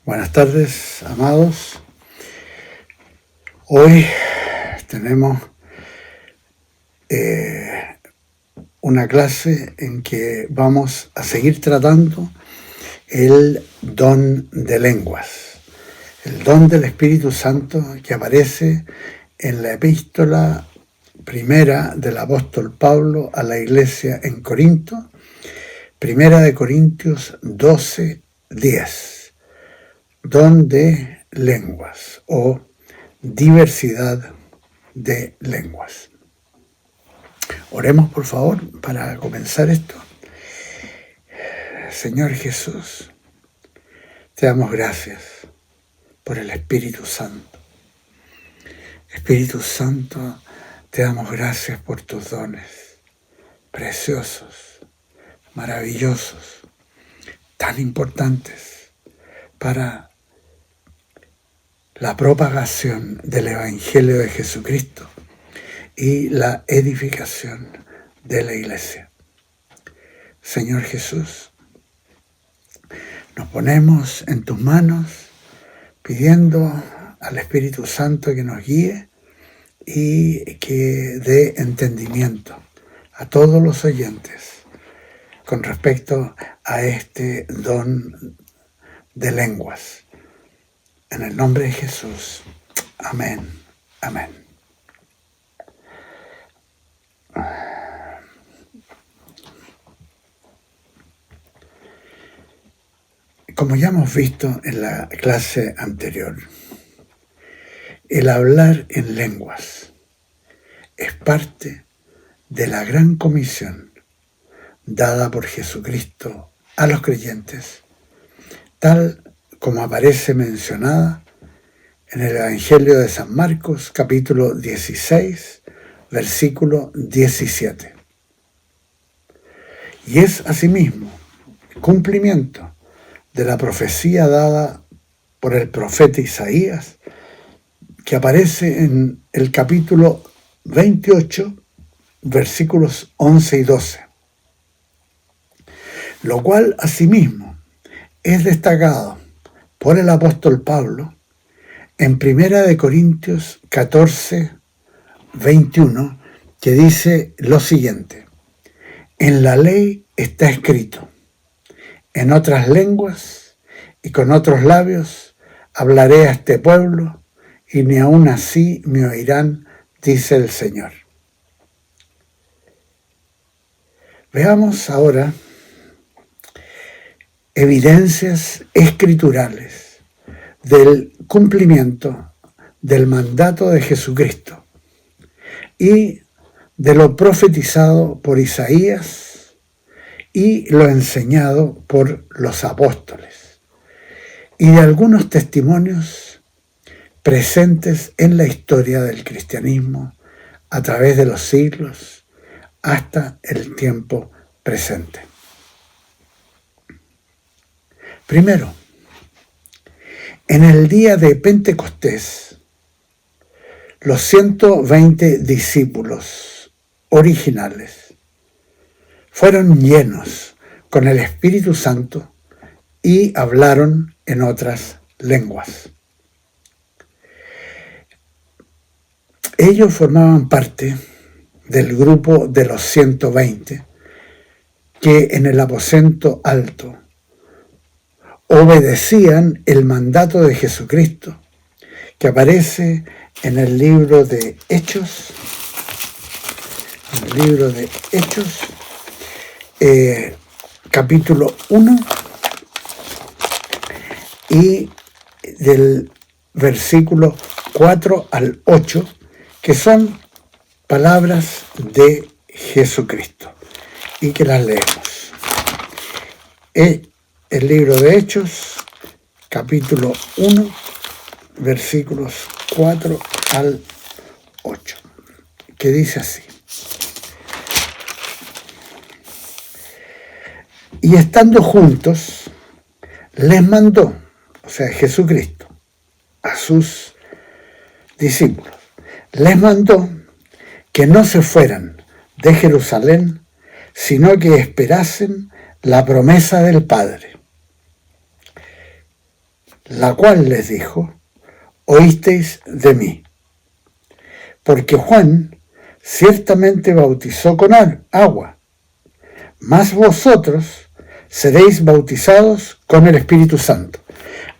Buenas tardes, amados. Hoy tenemos una clase en que vamos a seguir tratando el don de lenguas, el don del Espíritu Santo que aparece en la epístola primera del apóstol Pablo a la iglesia en Corinto, primera de Corintios 12:10. Don de lenguas o diversidad de lenguas. Oremos, por favor, para comenzar esto. Señor Jesús, te damos gracias por el Espíritu Santo. Espíritu Santo, te damos gracias por tus dones preciosos, maravillosos, tan importantes para la propagación del Evangelio de Jesucristo y la edificación de la Iglesia. Señor Jesús, nos ponemos en tus manos pidiendo al Espíritu Santo que nos guíe y que dé entendimiento a todos los oyentes con respecto a este don de lenguas. En el nombre de Jesús. Amén. Amén. Como ya hemos visto en la clase anterior, el hablar en lenguas es parte de la gran comisión dada por Jesucristo a los creyentes, tal como aparece mencionada en el Evangelio de San Marcos, capítulo 16, versículo 17. Y es asimismo cumplimiento de la profecía dada por el profeta Isaías, que aparece en el capítulo 28, versículos 11 y 12. Lo cual asimismo es destacado por el apóstol Pablo en 1 de Corintios 14, 21, que dice lo siguiente: en la ley está escrito, en otras lenguas y con otros labios hablaré a este pueblo, y ni aun así me oirán, dice el Señor. Veamos ahora evidencias escriturales del cumplimiento del mandato de Jesucristo y de lo profetizado por Isaías y lo enseñado por los apóstoles, y de algunos testimonios presentes en la historia del cristianismo a través de los siglos hasta el tiempo presente. Primero, en el día de Pentecostés, los 120 discípulos originales fueron llenos con el Espíritu Santo y hablaron en otras lenguas. Ellos formaban parte del grupo de los 120 que en el aposento alto obedecían el mandato de Jesucristo, que aparece en el libro de Hechos, capítulo 1, y del versículo 4 al 8, que son palabras de Jesucristo, y que las leemos. El libro de Hechos, capítulo 1, versículos 4 al 8, que dice así: y estando juntos, les mandó, o sea, Jesucristo, a sus discípulos, les mandó que no se fueran de Jerusalén, sino que esperasen la promesa del Padre, la cual les dijo: oísteis de mí. Porque Juan ciertamente bautizó con agua, mas vosotros seréis bautizados con el Espíritu Santo.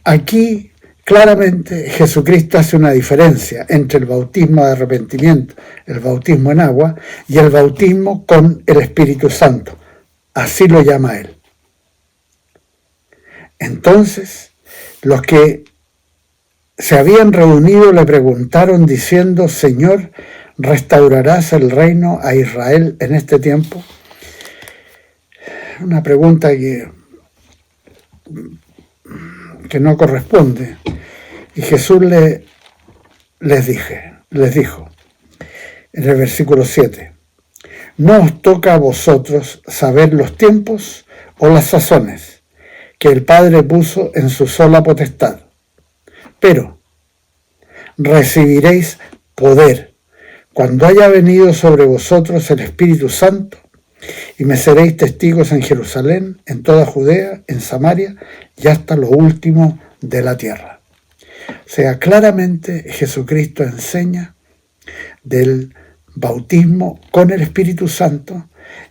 Aquí claramente Jesucristo hace una diferencia entre el bautismo de arrepentimiento, el bautismo en agua, y el bautismo con el Espíritu Santo. Así lo llama él. Entonces, los que se habían reunido le preguntaron diciendo: Señor, ¿restaurarás el reino a Israel en este tiempo? Una pregunta que no corresponde. Y Jesús les dijo en el versículo 7: no os toca a vosotros saber los tiempos o las sazones que el Padre puso en su sola potestad, pero recibiréis poder cuando haya venido sobre vosotros el Espíritu Santo, y me seréis testigos en Jerusalén, en toda Judea, en Samaria y hasta lo último de la tierra. O sea, claramente Jesucristo enseña del bautismo con el Espíritu Santo,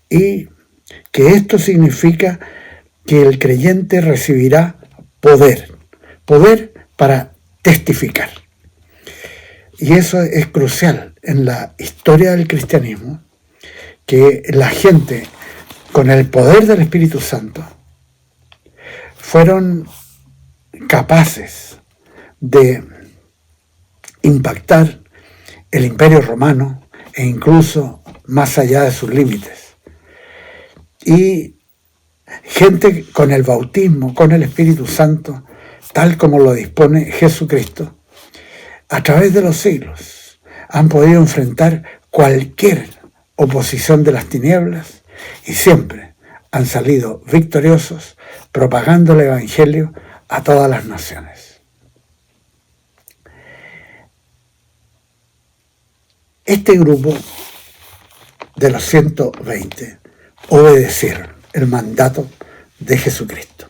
y que esto significa que el creyente recibirá poder para testificar. Y eso es crucial en la historia del cristianismo, que la gente con el poder del Espíritu Santo fueron capaces de impactar el Imperio Romano e incluso más allá de sus límites. Y gente con el bautismo, con el Espíritu Santo, tal como lo dispone Jesucristo, a través de los siglos han podido enfrentar cualquier oposición de las tinieblas y siempre han salido victoriosos propagando el Evangelio a todas las naciones. Este grupo de los 120 obedecieron el mandato de Jesucristo.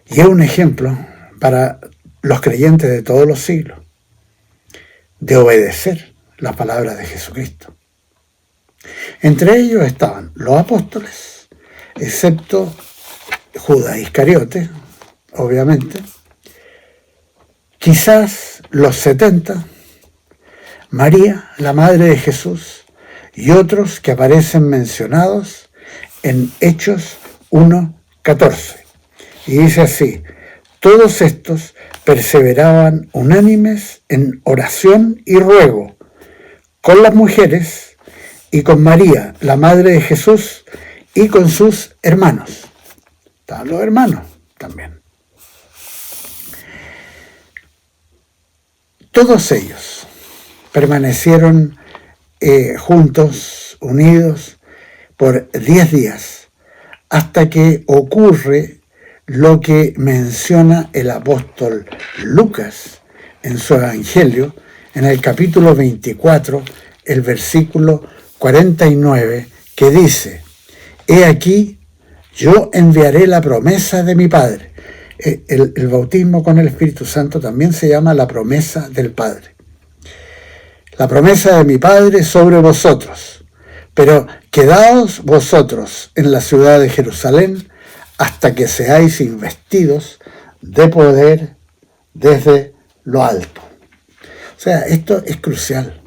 Y es un ejemplo para los creyentes de todos los siglos de obedecer la palabra de Jesucristo. Entre ellos estaban los apóstoles, excepto Judas Iscariote, obviamente, quizás los 70, María, la madre de Jesús, y otros que aparecen mencionados en Hechos 1:14. Y dice así: todos estos perseveraban unánimes en oración y ruego con las mujeres y con María, la madre de Jesús, y con sus hermanos. Estaban los hermanos también. Todos ellos permanecieron juntos, unidos, por 10 días, hasta que ocurre lo que menciona el apóstol Lucas en su Evangelio, en el capítulo 24, el versículo 49, que dice: he aquí, yo enviaré la promesa de mi Padre. El bautismo con el Espíritu Santo también se llama la promesa del Padre. La promesa de mi Padre sobre vosotros, pero quedaos vosotros en la ciudad de Jerusalén hasta que seáis investidos de poder desde lo alto. O sea, esto es crucial.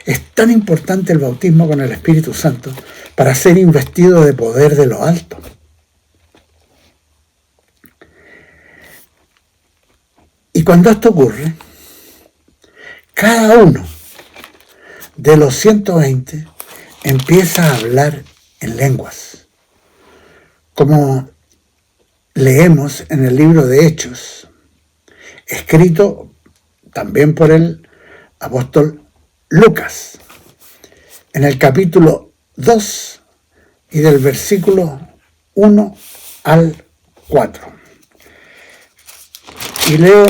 Es tan importante el bautismo con el Espíritu Santo para ser investido de poder de lo alto. Y cuando esto ocurre, cada uno de los 120 empieza a hablar en lenguas, como leemos en el libro de Hechos, escrito también por el apóstol Lucas, en el capítulo 2 y del versículo 1 al 4. Y leo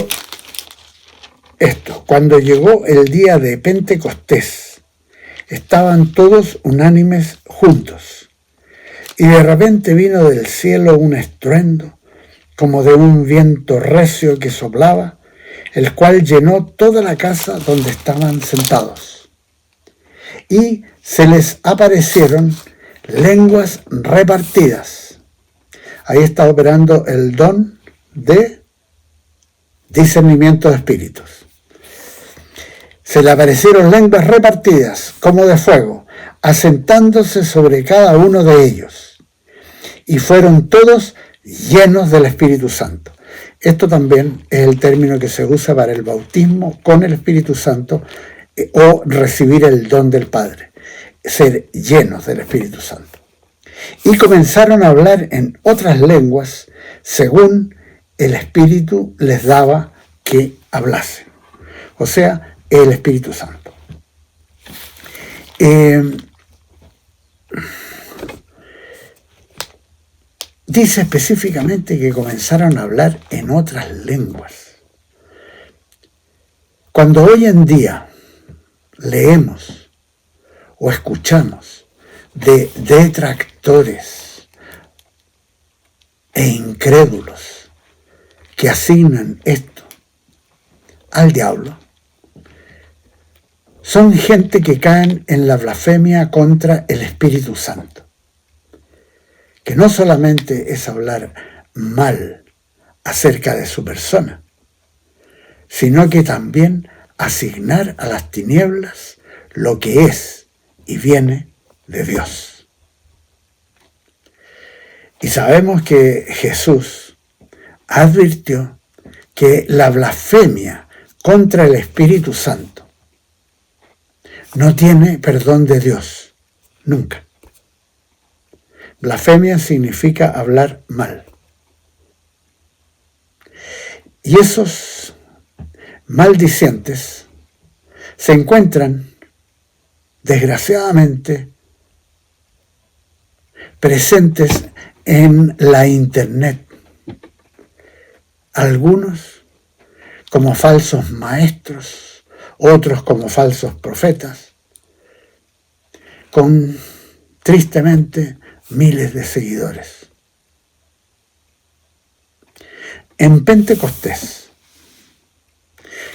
esto: cuando llegó el día de Pentecostés, estaban todos unánimes juntos, y de repente vino del cielo un estruendo como de un viento recio que soplaba, el cual llenó toda la casa donde estaban sentados. Y se les aparecieron lenguas repartidas. Ahí está operando el don de discernimiento de espíritus. Se le aparecieron lenguas repartidas como de fuego, asentándose sobre cada uno de ellos. Y fueron todos llenos del Espíritu Santo. Esto también es el término que se usa para el bautismo con el Espíritu Santo o recibir el don del Padre, ser llenos del Espíritu Santo. Y comenzaron a hablar en otras lenguas según el Espíritu les daba que hablasen. O sea, el Espíritu Santo. Dice específicamente que comenzaron a hablar en otras lenguas. Cuando hoy en día leemos o escuchamos de detractores e incrédulos que asignan esto al diablo, son gente que caen en la blasfemia contra el Espíritu Santo, que no solamente es hablar mal acerca de su persona, sino que también asignar a las tinieblas lo que es y viene de Dios. Y sabemos que Jesús advirtió que la blasfemia contra el Espíritu Santo no tiene perdón de Dios, nunca. Blasfemia significa hablar mal. Y esos maldicientes se encuentran, desgraciadamente, presentes en la internet. Algunos como falsos maestros, otros como falsos profetas, con tristemente miles de seguidores. En Pentecostés,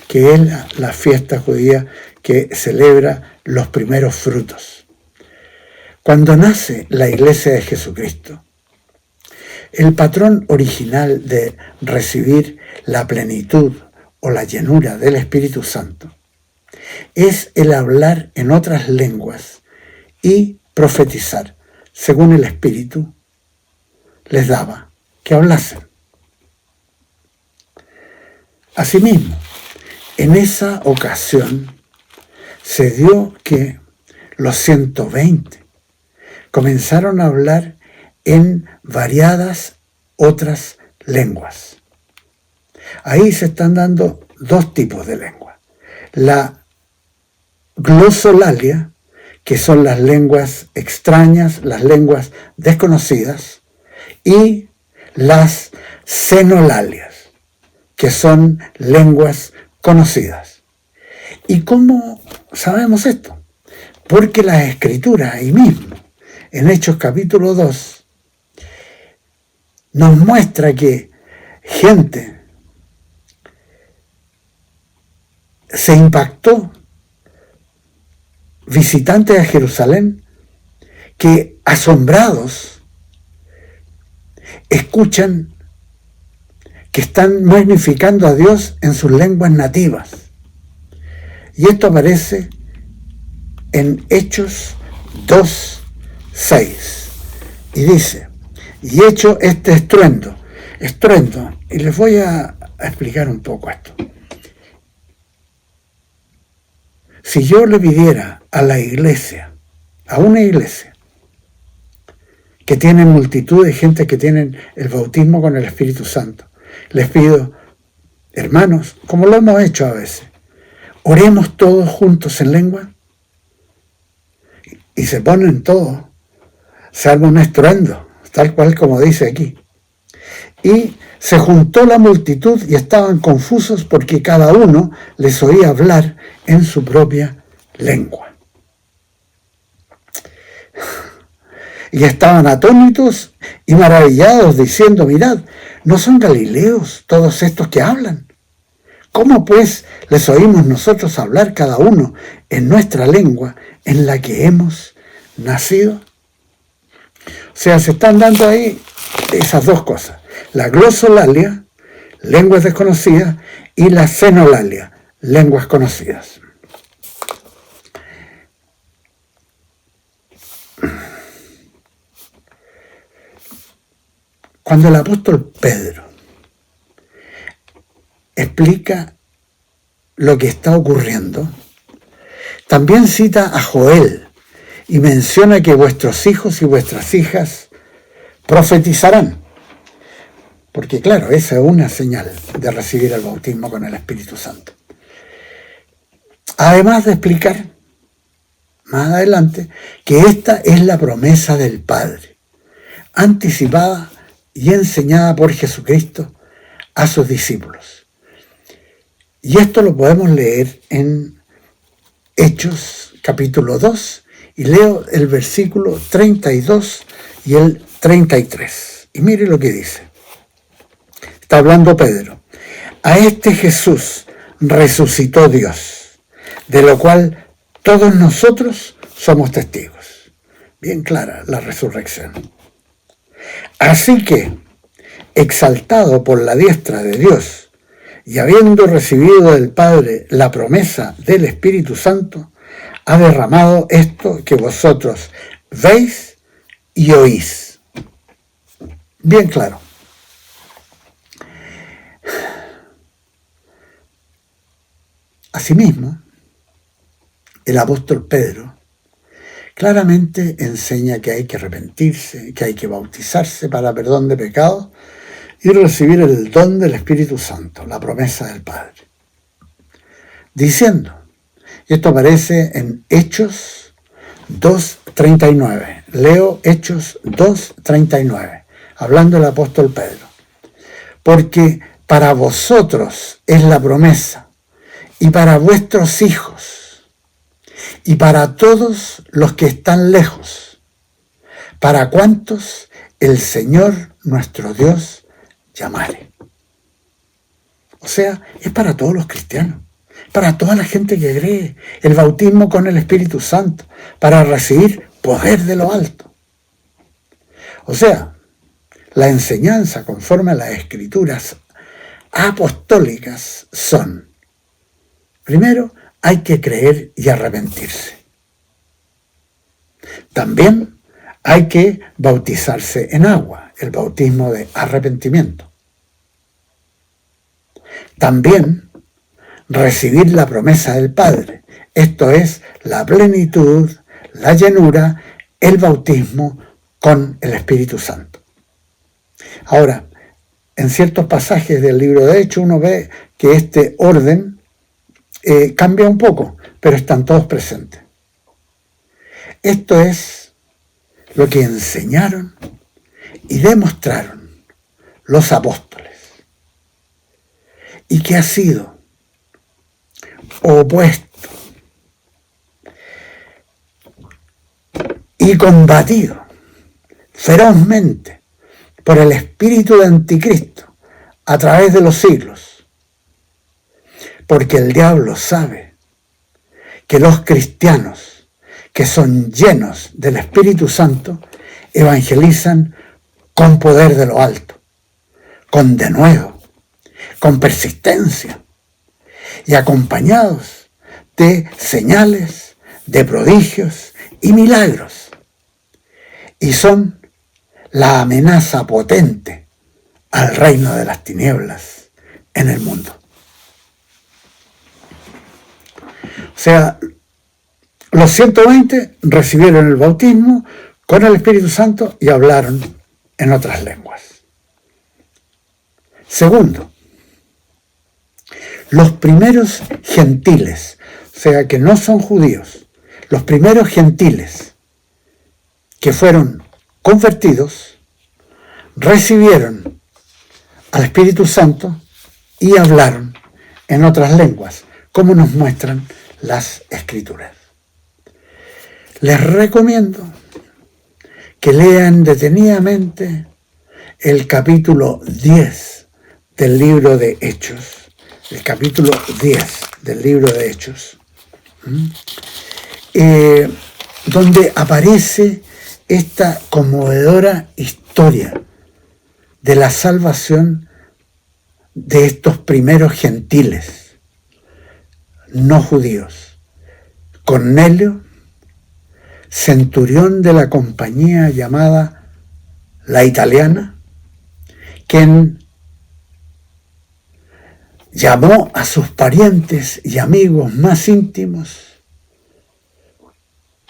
que es la fiesta judía que celebra los primeros frutos, cuando nace la Iglesia de Jesucristo, el patrón original de recibir la plenitud o la llenura del Espíritu Santo es el hablar en otras lenguas y profetizar, según el Espíritu les daba que hablasen. Asimismo, en esa ocasión se dio que los 120 comenzaron a hablar en variadas otras lenguas. Ahí se están dando dos tipos de lengua. La glosolalia, que son las lenguas extrañas, las lenguas desconocidas, y las xenolalias, que son lenguas conocidas. ¿Y cómo sabemos esto? Porque las Escrituras, ahí mismo, en Hechos capítulo 2, nos muestra que gente se impactó, visitantes a Jerusalén, que asombrados escuchan que están magnificando a Dios en sus lenguas nativas. Y esto aparece en Hechos 2:6. Y dice, y hecho este estruendo, y les voy a explicar un poco esto. Si yo le pidiera a la iglesia, a una iglesia, que tiene multitud de gente que tienen el bautismo con el Espíritu Santo, les pido, hermanos, como lo hemos hecho a veces, oremos todos juntos en lengua, y se ponen todos, se arma un estruendo, tal cual como dice aquí. Y se juntó la multitud y estaban confusos porque cada uno les oía hablar en su propia lengua. y estaban atónitos y maravillados, diciendo: mirad, ¿no son galileos todos estos que hablan? ¿Cómo pues les oímos nosotros hablar cada uno en nuestra lengua en la que hemos nacido? O sea, se están dando ahí esas dos cosas: la glosolalia, lenguas desconocidas, y la xenolalia, lenguas conocidas. Cuando el apóstol Pedro explica lo que está ocurriendo, también cita a Joel y menciona que vuestros hijos y vuestras hijas profetizarán. Porque claro, esa es una señal de recibir el bautismo con el Espíritu Santo. Además de explicar más adelante que esta es la promesa del Padre, anticipada y enseñada por Jesucristo a sus discípulos. Y esto lo podemos leer en Hechos capítulo 2, y leo el versículo 32 y el 33. Y mire lo que dice. Está hablando Pedro. A este Jesús resucitó Dios, de lo cual todos nosotros somos testigos. Bien clara la resurrección. Así que, exaltado por la diestra de Dios y habiendo recibido del Padre la promesa del Espíritu Santo, ha derramado esto que vosotros veis y oís. Bien claro. Asimismo, el apóstol Pedro claramente enseña que hay que arrepentirse, que hay que bautizarse para perdón de pecados y recibir el don del Espíritu Santo, la promesa del Padre. Diciendo, y esto aparece en Hechos 2:39. Leo Hechos 2:39, hablando el apóstol Pedro. Porque para vosotros es la promesa, y para vuestros hijos, y para todos los que están lejos, para cuantos el Señor nuestro Dios llamare. O sea, es para todos los cristianos, para toda la gente que cree, el bautismo con el Espíritu Santo, para recibir poder de lo alto. O sea, la enseñanza conforme a las Escrituras apostólicas son: primero, hay que creer y arrepentirse. También hay que bautizarse en agua, el bautismo de arrepentimiento. También recibir la promesa del Padre, esto es la plenitud, la llenura, el bautismo con el Espíritu Santo. Ahora, en ciertos pasajes del libro de Hechos uno ve que este orden cambia un poco, pero están todos presentes. Esto es lo que enseñaron y demostraron los apóstoles, y que ha sido opuesto y combatido ferozmente por el espíritu de anticristo a través de los siglos, porque el diablo sabe que los cristianos que son llenos del Espíritu Santo evangelizan con poder de lo alto, con denuedo, con persistencia y acompañados de señales, de prodigios y milagros. Y son la amenaza potente al reino de las tinieblas en el mundo. O sea, los 120 recibieron el bautismo con el Espíritu Santo y hablaron en otras lenguas. Segundo, los primeros gentiles, o sea, que no son judíos, los primeros gentiles que fueron convertidos, recibieron al Espíritu Santo y hablaron en otras lenguas, como nos muestran las Escrituras. Les recomiendo que lean detenidamente el capítulo 10 del libro de Hechos. El capítulo 10 del libro de Hechos. Donde aparece esta conmovedora historia de la salvación de estos primeros gentiles, no judíos. Cornelio, centurión de la compañía llamada La Italiana, quien llamó a sus parientes y amigos más íntimos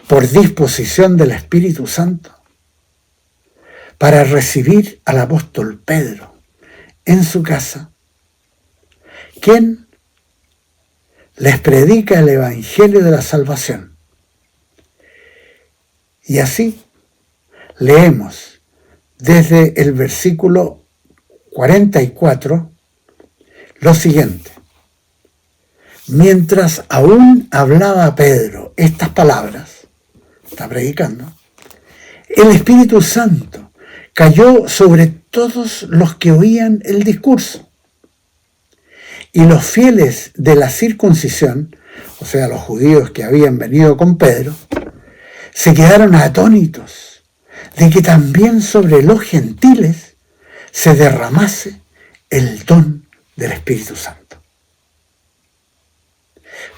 por disposición del Espíritu Santo para recibir al apóstol Pedro en su casa, quien les predica el Evangelio de la salvación. Y así leemos desde el versículo 44 lo siguiente: mientras aún hablaba Pedro estas palabras, está predicando, el Espíritu Santo cayó sobre todos los que oían el discurso. Y los fieles de la circuncisión, o sea, los judíos que habían venido con Pedro, se quedaron atónitos de que también sobre los gentiles se derramase el don del Espíritu Santo.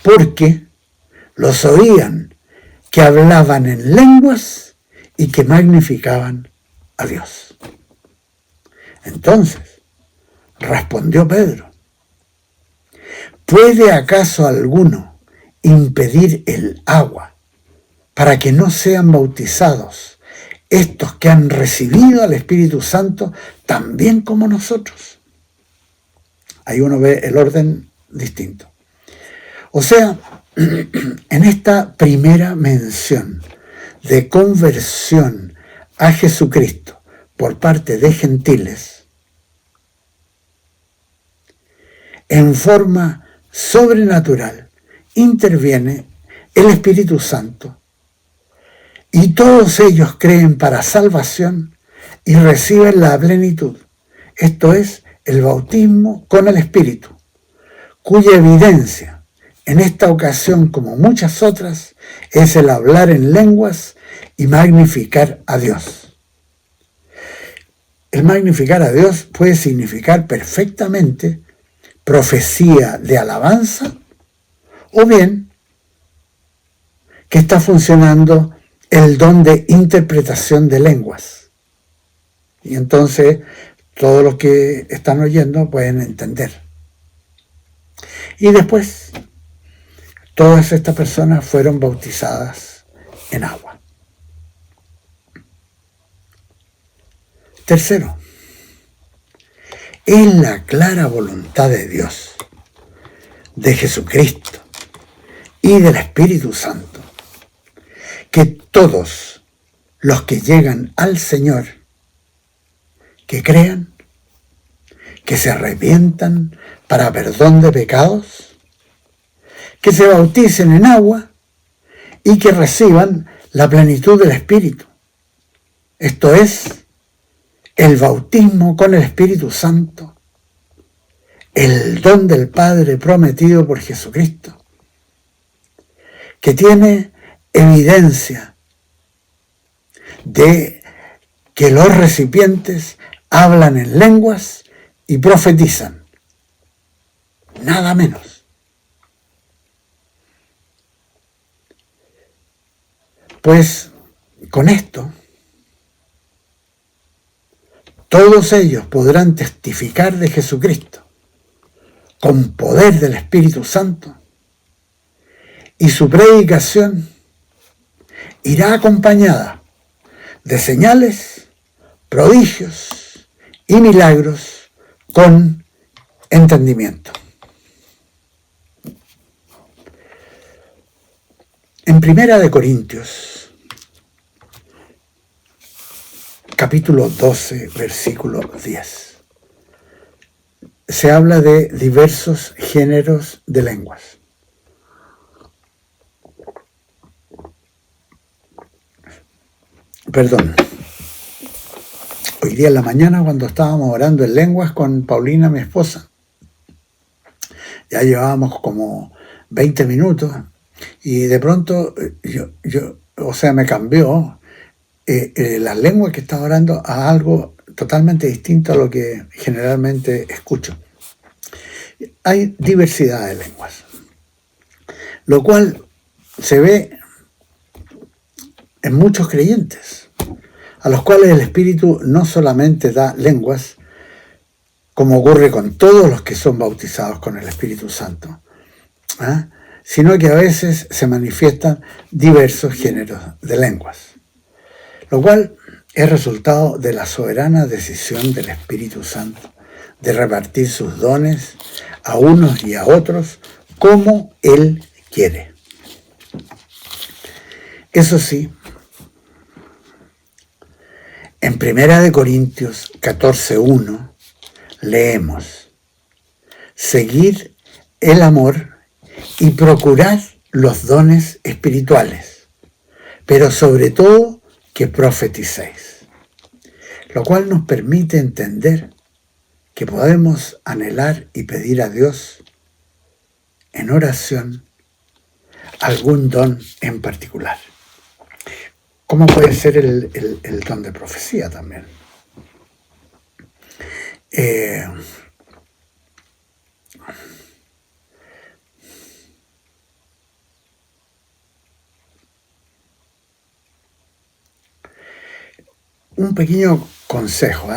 Porque los oían que hablaban en lenguas y que magnificaban a Dios. Entonces respondió Pedro: ¿puede acaso alguno impedir el agua para que no sean bautizados estos que han recibido al Espíritu Santo también como nosotros? Ahí uno ve el orden distinto. O sea, en esta primera mención de conversión a Jesucristo por parte de gentiles, en forma sobrenatural interviene el Espíritu Santo y todos ellos creen para salvación y reciben la plenitud, esto es, el bautismo con el Espíritu, cuya evidencia en esta ocasión, como muchas otras, es el hablar en lenguas y magnificar a Dios. El magnificar a Dios puede significar perfectamente profecía de alabanza, o bien que está funcionando el don de interpretación de lenguas. Y entonces todos los que están oyendo pueden entender. Y después todas estas personas fueron bautizadas en agua. Tercero, es la clara voluntad de Dios, de Jesucristo y del Espíritu Santo, que todos los que llegan al Señor, que crean, que se arrepientan para perdón de pecados, que se bauticen en agua y que reciban la plenitud del Espíritu. Esto es, el bautismo con el Espíritu Santo, el don del Padre prometido por Jesucristo, que tiene evidencia de que los recipientes hablan en lenguas y profetizan, nada menos. Pues con esto, todos ellos podrán testificar de Jesucristo con poder del Espíritu Santo, y su predicación irá acompañada de señales, prodigios y milagros con entendimiento. En 1 Corintios, capítulo 12, versículo 10, se habla de diversos géneros de lenguas. hoy día en la mañana cuando estábamos orando en lenguas con Paulina, mi esposa. Ya llevábamos como 20 minutos y de pronto me cambió la lengua que estaba orando a algo totalmente distinto a lo que generalmente escucho. Hay diversidad de lenguas, lo cual se ve en muchos creyentes, a los cuales el Espíritu no solamente da lenguas, como ocurre con todos los que son bautizados con el Espíritu Santo, sino que a veces se manifiestan diversos géneros de lenguas, lo cual es resultado de la soberana decisión del Espíritu Santo de repartir sus dones a unos y a otros como Él quiere. Eso sí, en 1 Corintios 14:1 leemos: seguir el amor y procurar los dones espirituales, pero sobre todo que profeticéis, lo cual nos permite entender que podemos anhelar y pedir a Dios en oración algún don en particular. ¿Cómo puede ser el don de profecía también? Un pequeño consejo,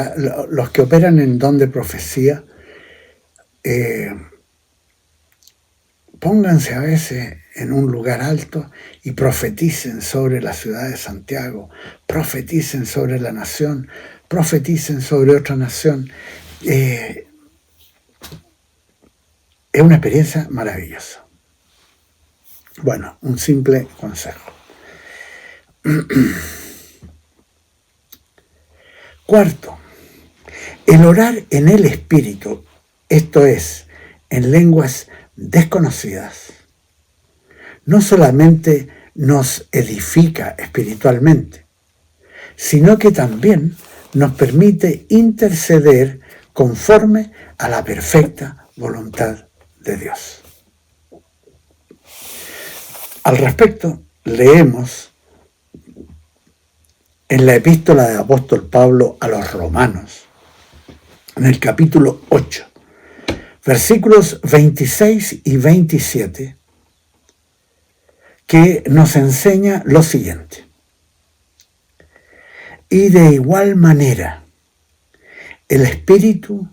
los que operan en don de profecía, pónganse a veces en un lugar alto y profeticen sobre la ciudad de Santiago, profeticen sobre la nación, profeticen sobre otra nación. Es una experiencia maravillosa. Bueno, un simple consejo. Cuarto, el orar en el Espíritu, esto es, en lenguas desconocidas, no solamente nos edifica espiritualmente, sino que también nos permite interceder conforme a la perfecta voluntad de Dios. Al respecto, leemos en la epístola del apóstol Pablo a los Romanos, en el capítulo 8, versículos 26 y 27, que nos enseña lo siguiente: y de igual manera, el Espíritu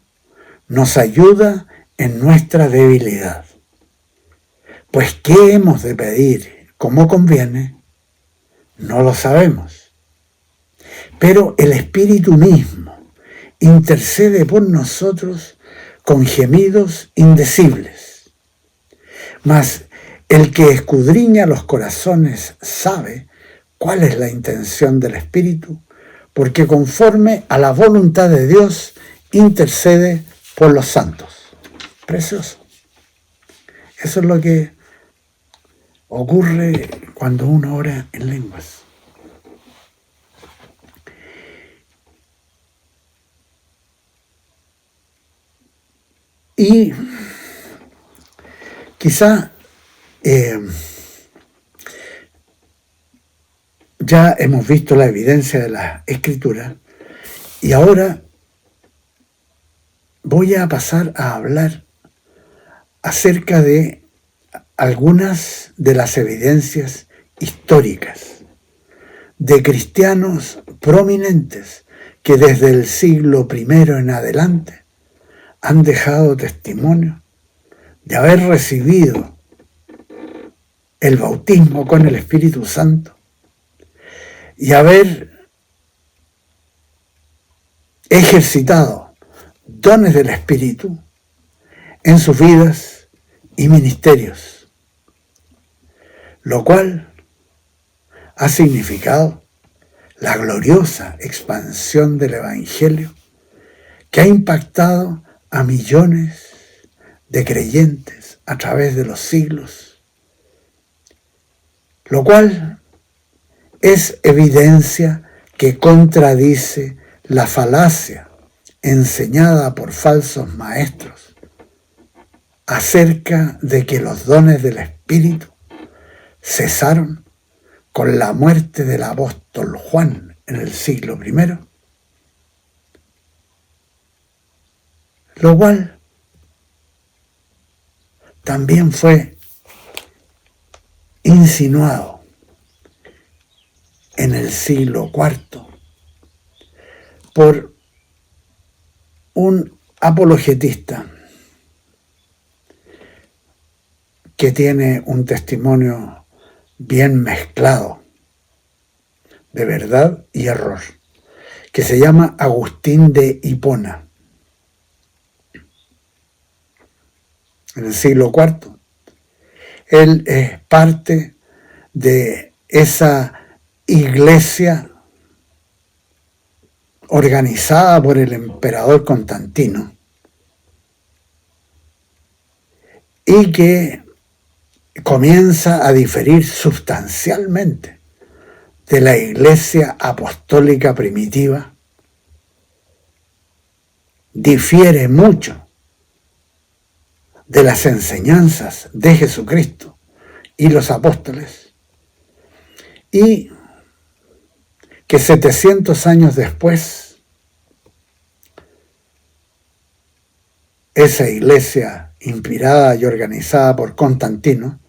nos ayuda en nuestra debilidad, pues ¿qué hemos de pedir como conviene? No lo sabemos. Pero el Espíritu mismo intercede por nosotros con gemidos indecibles. Mas el que escudriña los corazones sabe cuál es la intención del Espíritu, porque conforme a la voluntad de Dios intercede por los santos. Precioso. Eso es lo que ocurre cuando uno ora en lenguas. Y quizá ya hemos visto la evidencia de la Escritura y ahora voy a pasar a hablar acerca de algunas de las evidencias históricas de cristianos prominentes que desde el siglo I en adelante han dejado testimonio de haber recibido el bautismo con el Espíritu Santo y haber ejercitado dones del Espíritu en sus vidas y ministerios, lo cual ha significado la gloriosa expansión del Evangelio que ha impactado a millones de creyentes a través de los siglos, lo cual es evidencia que contradice la falacia enseñada por falsos maestros acerca de que los dones del Espíritu cesaron con la muerte del apóstol Juan en el siglo I, lo cual también fue insinuado en el siglo IV por un apologetista que tiene un testimonio bien mezclado de verdad y error, que se llama Agustín de Hipona. En el siglo IV, él es parte de esa iglesia organizada por el emperador Constantino y que comienza a diferir sustancialmente de la iglesia apostólica primitiva, difiere mucho de las enseñanzas de Jesucristo y los apóstoles, y que 700 años después esa iglesia inspirada y organizada por Constantino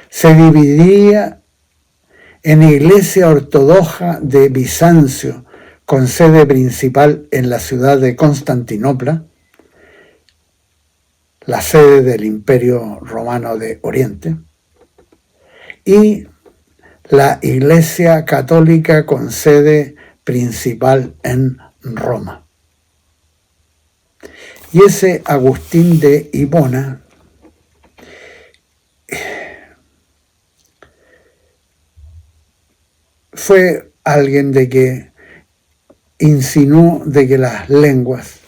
se dividía en Iglesia Ortodoxa de Bizancio, con sede principal en la ciudad de Constantinopla, la sede del Imperio Romano de Oriente, y la Iglesia Católica con sede principal en Roma. Y ese Agustín de Hipona fue alguien de que insinuó de que las lenguas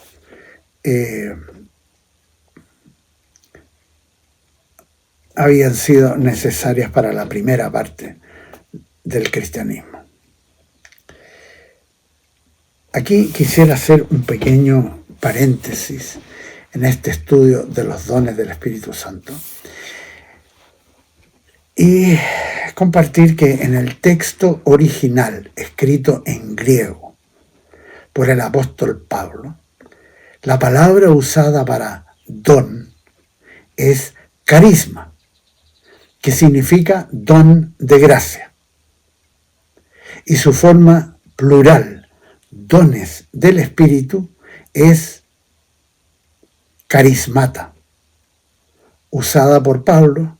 habían sido necesarias para la primera parte del cristianismo. Aquí quisiera hacer un pequeño paréntesis en este estudio de los dones del Espíritu Santo y compartir que en el texto original, escrito en griego por el apóstol Pablo, la palabra usada para don es carisma, que significa don de gracia, y su forma plural, dones del Espíritu, es carismata, usada por Pablo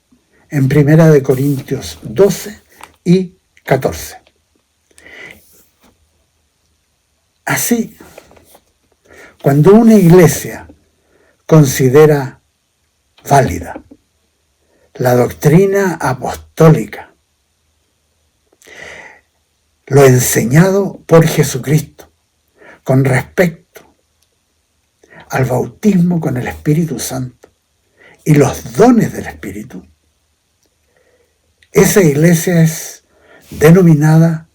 en 1 Corintios 12 y 14. Así, cuando una iglesia considera válida la doctrina apostólica, lo enseñado por Jesucristo con respecto al bautismo con el Espíritu Santo y los dones del Espíritu, esa iglesia es denominada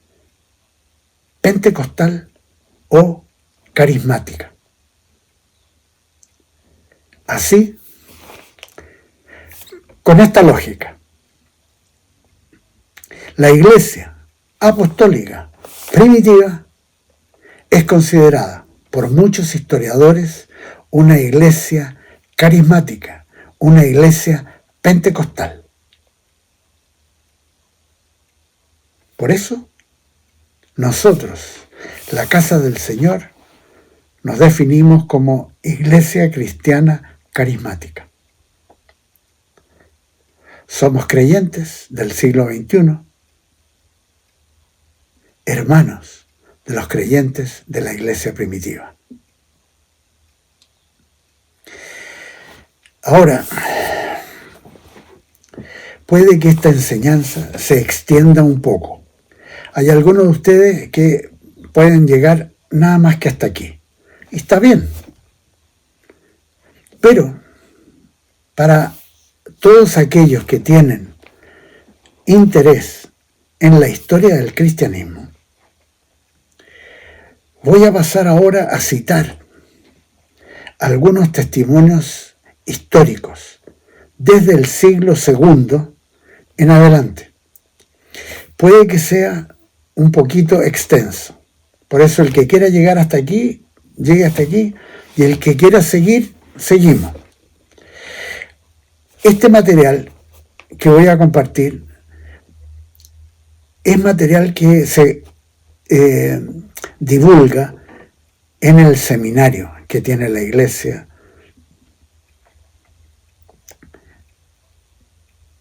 pentecostal o carismática. Así, con esta lógica, la iglesia apostólica primitiva es considerada por muchos historiadores una iglesia carismática, una iglesia pentecostal. Por eso, nosotros, la Casa del Señor, nos definimos como iglesia cristiana carismática. Somos creyentes del siglo XXI, hermanos de los creyentes de la iglesia primitiva. Ahora, puede que esta enseñanza se extienda un poco. Hay algunos de ustedes que pueden llegar nada más que hasta aquí. Y está bien. Pero para todos aquellos que tienen interés en la historia del cristianismo, Voy a pasar ahora a citar algunos testimonios históricos desde el siglo II en adelante. Puede que sea un poquito extenso, por eso el que quiera llegar hasta aquí, llegue hasta aquí, y el que quiera seguir, seguimos. Este material que voy a compartir es material que se divulga en el seminario que tiene la iglesia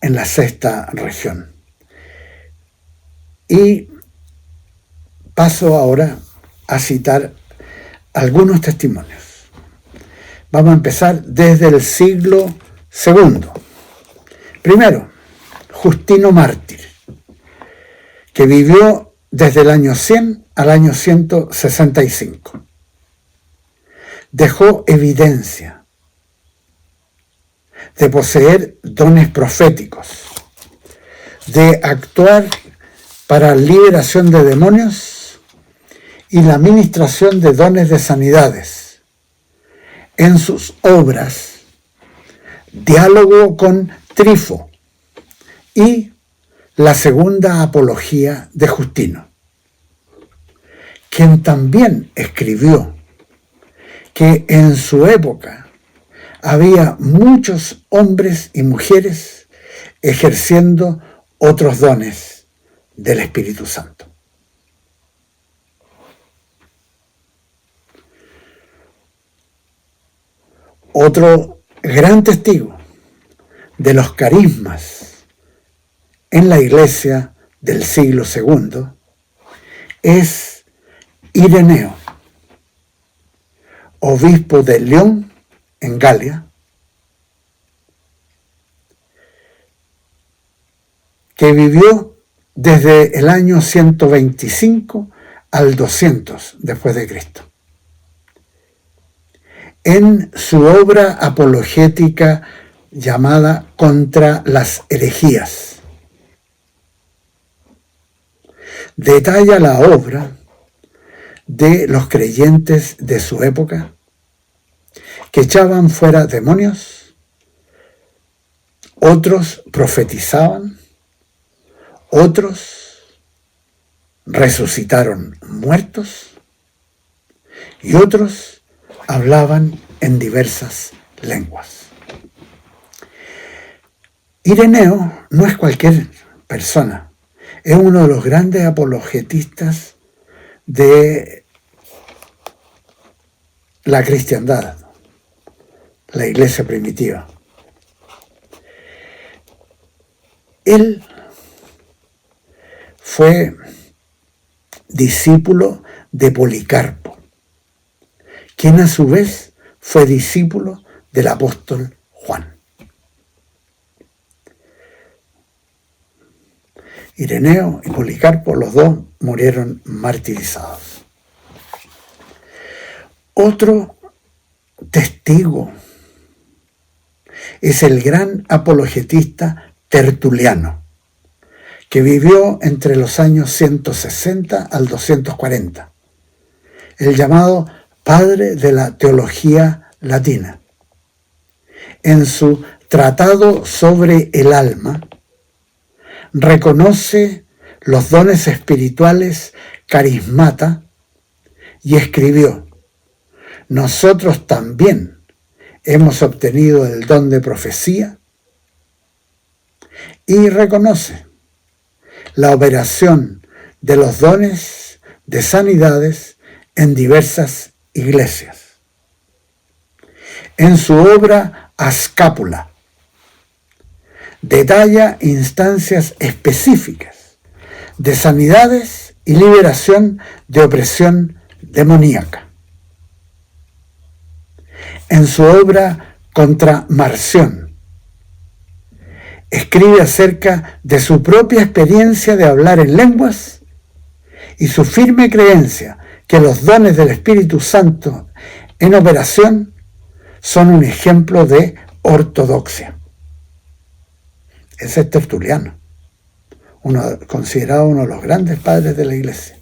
en la sexta región. Y paso ahora a citar algunos testimonios. Vamos a empezar desde el siglo II. Primero, Justino Mártir, que vivió desde el año 100 al año 165. Dejó evidencia de poseer dones proféticos, de actuar para liberación de demonios y la administración de dones de sanidades. En sus obras, Diálogo con Trifo y la segunda apología de Justino, quien también escribió que en su época había muchos hombres y mujeres ejerciendo otros dones del Espíritu Santo. Otro gran testigo de los carismas en la iglesia del siglo II es Ireneo, obispo de León, en Galia, que vivió desde el año 125 al 200 después de Cristo. En su obra apologética llamada Contra las herejías, detalla la obra de los creyentes de su época que echaban fuera demonios, otros profetizaban, otros resucitaron muertos y otros hablaban en diversas lenguas. Ireneo no es cualquier persona, es uno de los grandes apologetistas de la cristiandad, la iglesia primitiva. Él fue discípulo de Policarpo, quien a su vez fue discípulo del apóstol Juan. Ireneo y Policarpo, los dos, murieron martirizados. Otro testigo es el gran apologetista Tertuliano, que vivió entre los años 160 al 240, el llamado padre de la teología latina. En su Tratado sobre el alma, reconoce los dones espirituales carismata y escribió: nosotros también hemos obtenido el don de profecía, y reconoce la operación de los dones de sanidades en diversas iglesias. En su obra Ascápula, detalla instancias específicas de sanidades y liberación de opresión demoníaca. En su obra Contra Marción, escribe acerca de su propia experiencia de hablar en lenguas y su firme creencia que los dones del Espíritu Santo en operación son un ejemplo de ortodoxia. Ese es Tertuliano, considerado uno de los grandes padres de la iglesia.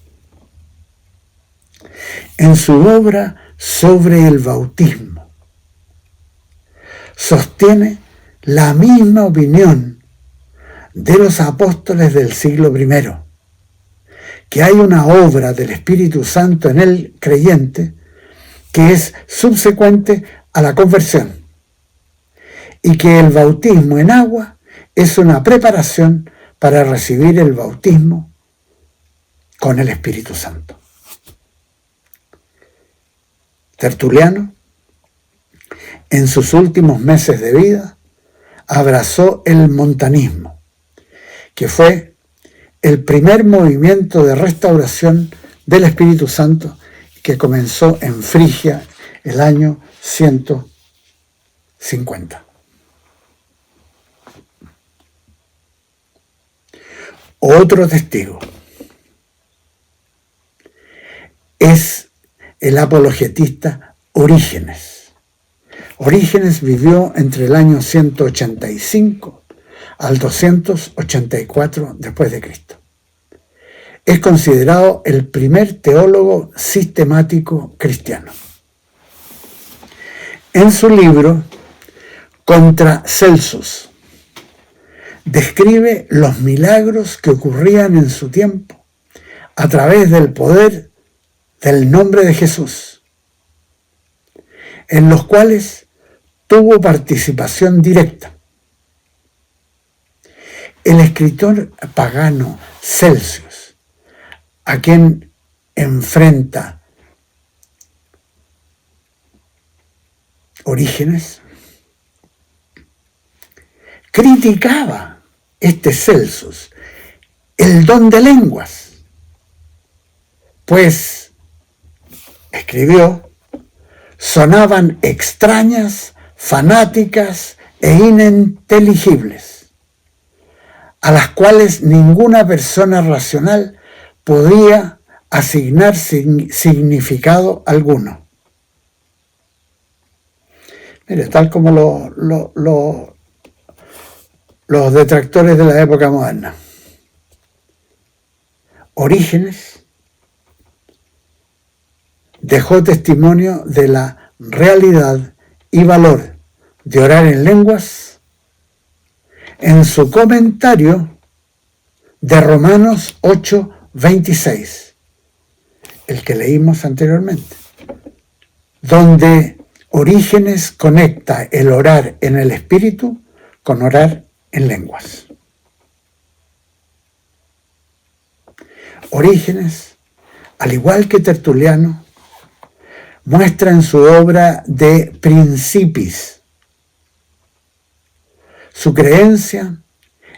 en su obra sobre el bautismo, sostiene la misma opinión de los apóstoles del siglo I, que hay una obra del Espíritu Santo en el creyente que es subsecuente a la conversión, y que el bautismo en agua es una preparación para recibir el bautismo con el Espíritu Santo. Tertuliano, en sus últimos meses de vida, abrazó el montanismo, que fue el primer movimiento de restauración del Espíritu Santo que comenzó en Frigia el año 150. Otro testigo es el apologetista Orígenes. Orígenes vivió entre el año 185 al 284 después de Cristo. Es considerado el primer teólogo sistemático cristiano. En su libro Contra Celsus describe los milagros que ocurrían en su tiempo a través del poder del nombre de Jesús, en los cuales tuvo participación directa. El escritor pagano Celsius, a quien enfrenta Orígenes, criticaba Celsus el don de lenguas, pues, escribió, sonaban extrañas, fanáticas e ininteligibles, a las cuales ninguna persona racional podía asignar significado alguno. Mire, tal como los detractores de la época moderna. Orígenes dejó testimonio de la realidad y valor de orar en lenguas en su comentario de Romanos 8:26, el que leímos anteriormente, donde Orígenes conecta el orar en el Espíritu con orar en lenguas. Orígenes, al igual que Tertuliano, muestra en su obra De Principis su creencia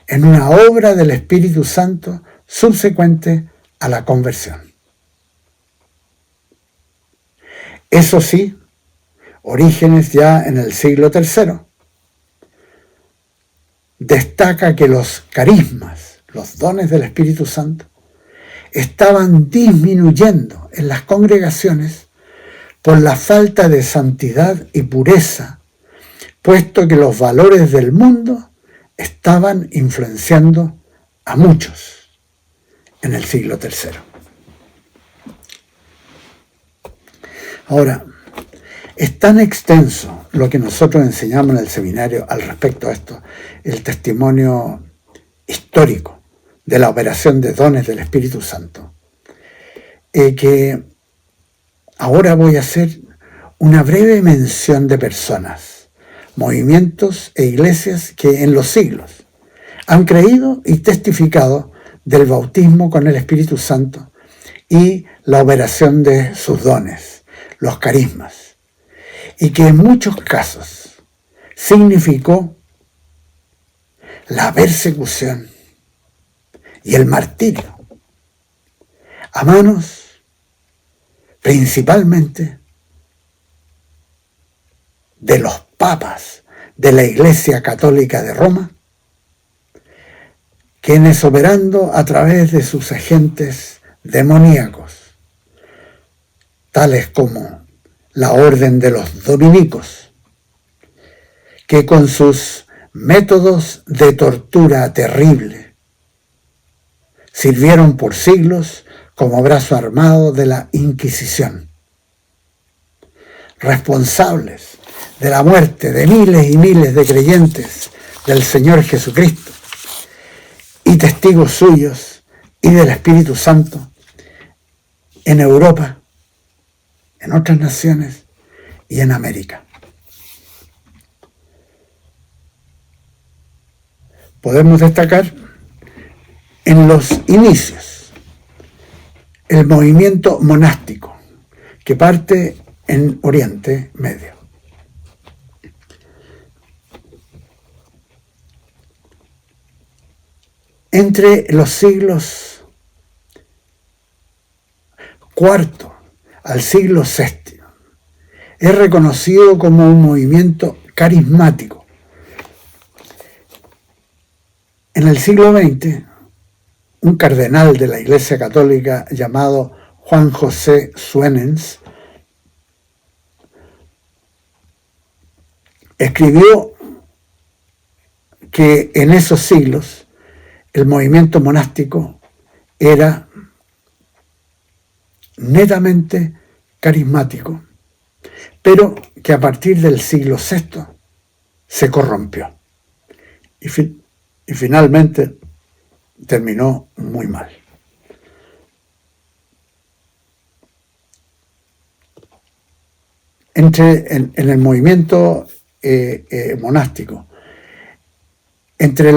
en una obra del Espíritu Santo subsecuente a la conversión. Eso sí, Orígenes ya en el siglo III destaca que los carismas, los dones del Espíritu Santo, estaban disminuyendo en las congregaciones por la falta de santidad y pureza, puesto que los valores del mundo estaban influenciando a muchos en el siglo III. Ahora, es tan extenso lo que nosotros enseñamos en el seminario al respecto a esto, el testimonio histórico de la operación de dones del Espíritu Santo, que ahora voy a hacer una breve mención de personas, movimientos e iglesias que en los siglos han creído y testificado del bautismo con el Espíritu Santo y la operación de sus dones, los carismas, y que en muchos casos significó la persecución y el martirio a manos principalmente de los papas de la Iglesia Católica de Roma, quienes operando a través de sus agentes demoníacos, tales como la Orden de los Dominicos, que con sus métodos de tortura terrible sirvieron por siglos como brazo armado de la Inquisición, responsables de la muerte de miles y miles de creyentes del Señor Jesucristo y testigos suyos y del Espíritu Santo en Europa, en otras naciones y en América. Podemos destacar en los inicios el movimiento monástico que parte en Oriente Medio. Entre los siglos IV al siglo VI es reconocido como un movimiento carismático. En el siglo XX, un cardenal de la Iglesia Católica llamado Juan José Suenens escribió que en esos siglos el movimiento monástico era netamente carismático, pero que a partir del siglo VI se corrompió y finalmente terminó muy mal. En el movimiento monástico, de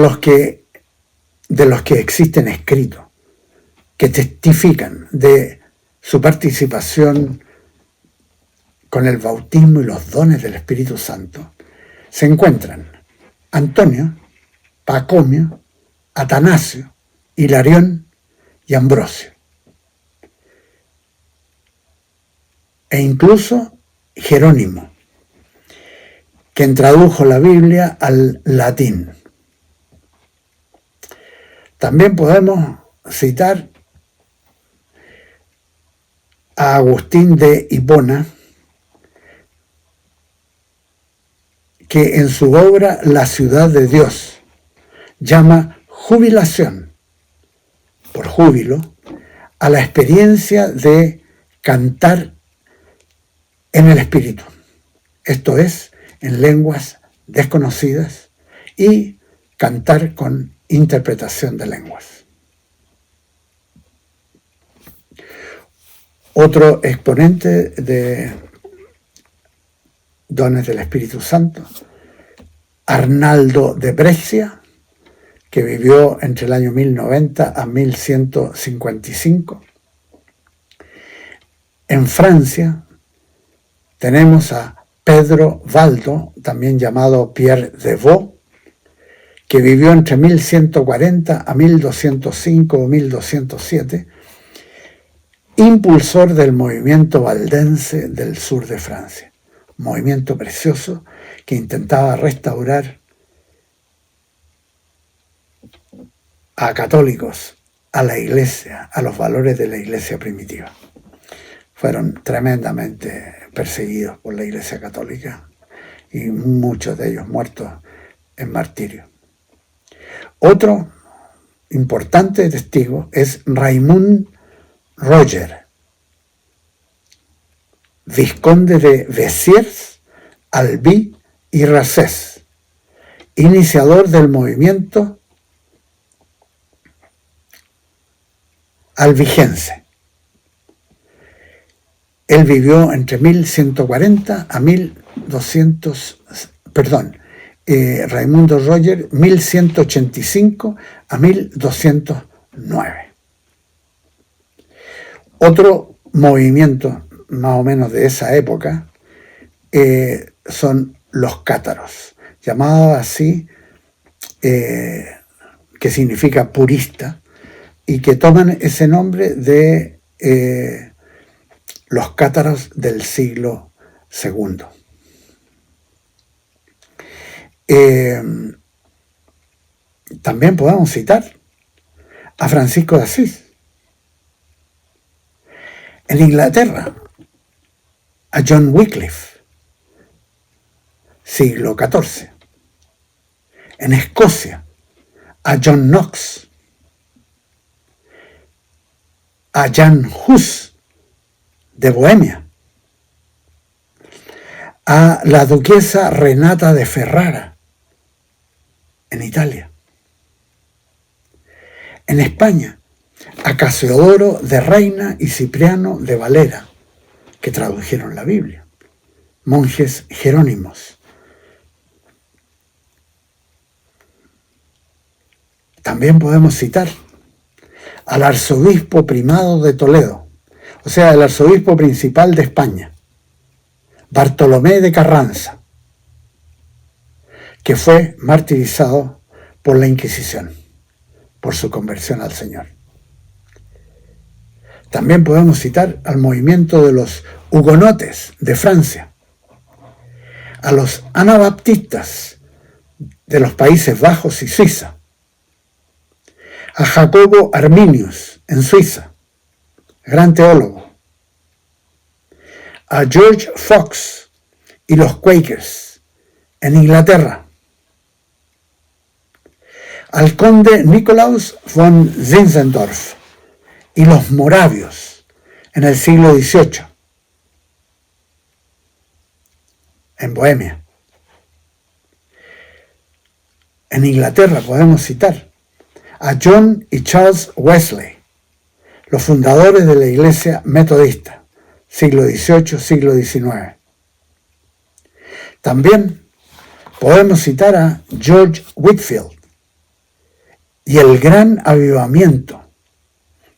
los que existen escritos, que testifican de su participación con el bautismo y los dones del Espíritu Santo, se encuentran Antonio, Pacomio, Atanasio, Hilarión y Ambrosio. E incluso Jerónimo, quien tradujo la Biblia al latín. También podemos citar a Agustín de Hipona, que en su obra La ciudad de Dios llama jubilación, por júbilo, a la experiencia de cantar en el Espíritu, esto es, en lenguas desconocidas y cantar con interpretación de lenguas. Otro exponente de dones del Espíritu Santo, Arnaldo de Brescia, que vivió entre el año 1090 a 1155. En Francia tenemos a Pedro Valdo, también llamado Pierre de Vaux, que vivió entre 1140 a 1205 o 1207, impulsor del movimiento valdense del sur de Francia, movimiento precioso que intentaba restaurar a católicos, a la Iglesia, a los valores de la Iglesia primitiva. Fueron tremendamente perseguidos por la Iglesia Católica y muchos de ellos muertos en martirio. Otro importante testigo es Raymond Roger, vizconde de Bessières, Albi y Racés, iniciador del movimiento albigense. Él vivió entre 1140 a 1200, Raimundo Roger, 1185 a 1209. Otro movimiento más o menos de esa época son los cátaros, llamados así, que significa purista, y que toman ese nombre de los cátaros del siglo II. También podemos citar a Francisco de Asís. En Inglaterra, a John Wycliffe, siglo XIV. En Escocia, a John Knox. a Jan Hus de Bohemia, a la duquesa Renata de Ferrara en Italia. En España, a Casiodoro de Reina y Cipriano de Valera, que tradujeron la Biblia, monjes jerónimos. También podemos citar al arzobispo primado de Toledo, o sea, el arzobispo principal de España, Bartolomé de Carranza, que fue martirizado por la Inquisición, por su conversión al Señor. También podemos citar al movimiento de los hugonotes de Francia, a los anabaptistas de los Países Bajos y Suiza, a Jacobo Arminius en Suiza, gran teólogo, a George Fox y los Quakers en Inglaterra, al conde Nikolaus von Zinzendorf y los moravios en el siglo XVIII, en Bohemia. En Inglaterra podemos citar a John y Charles Wesley, los fundadores de la Iglesia Metodista, siglo XVIII, siglo XIX. También podemos citar a George Whitefield y el gran avivamiento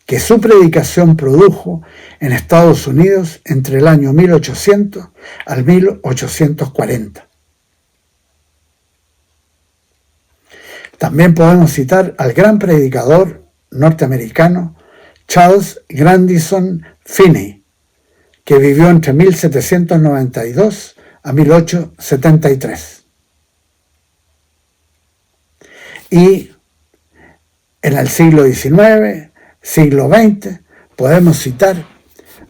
que su predicación produjo en Estados Unidos entre el año 1800 al 1840. También podemos citar al gran predicador norteamericano Charles Grandison Finney, que vivió entre 1792 a 1873. Y en el siglo XIX, siglo XX, podemos citar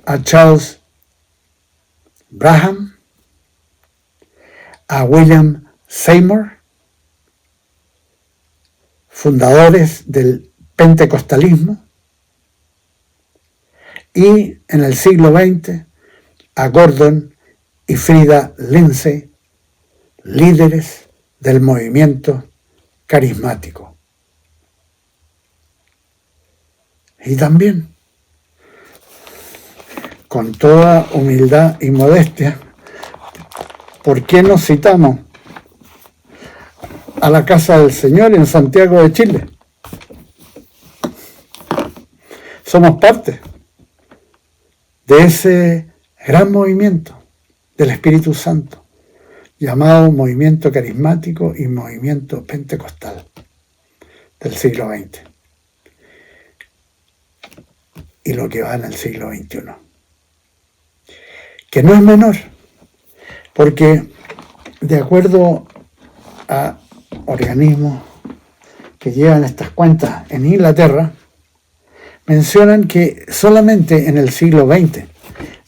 a Charles Braham, a William Seymour, fundadores del pentecostalismo, y en el siglo XX a Gordon y Frida Lindsay, líderes del movimiento carismático. Y también, con toda humildad y modestia, ¿por qué no citamos a la Casa del Señor en Santiago de Chile? Somos parte de ese gran movimiento del Espíritu Santo, llamado movimiento carismático y movimiento pentecostal del siglo XX, y lo que va en el siglo XXI, que no es menor, porque de acuerdo a organismos que llevan estas cuentas en Inglaterra, mencionan que solamente en el siglo XX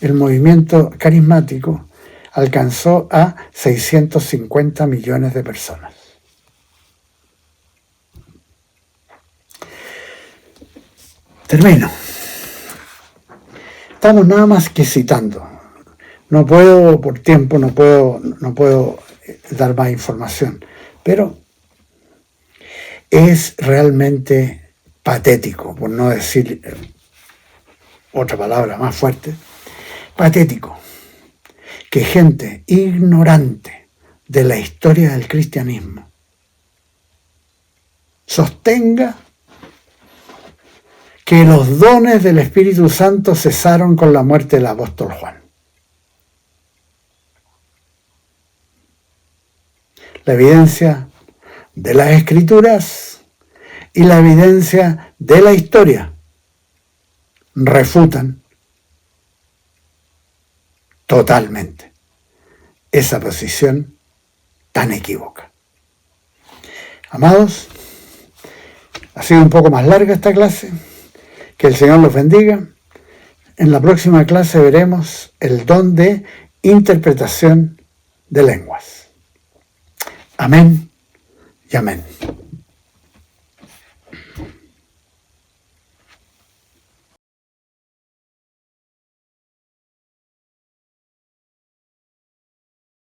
el movimiento carismático alcanzó a 650 millones de personas. Termino. Estamos nada más que citando. No puedo, por tiempo, no puedo dar más información, pero es realmente patético, por no decir otra palabra más fuerte, patético, que gente ignorante de la historia del cristianismo sostenga que los dones del Espíritu Santo cesaron con la muerte del apóstol Juan. La evidencia de las Escrituras y la evidencia de la historia refutan totalmente esa posición tan equívoca. Amados, ha sido un poco más larga esta clase. Que el Señor los bendiga. En la próxima clase veremos el don de interpretación de lenguas. Amén y amén.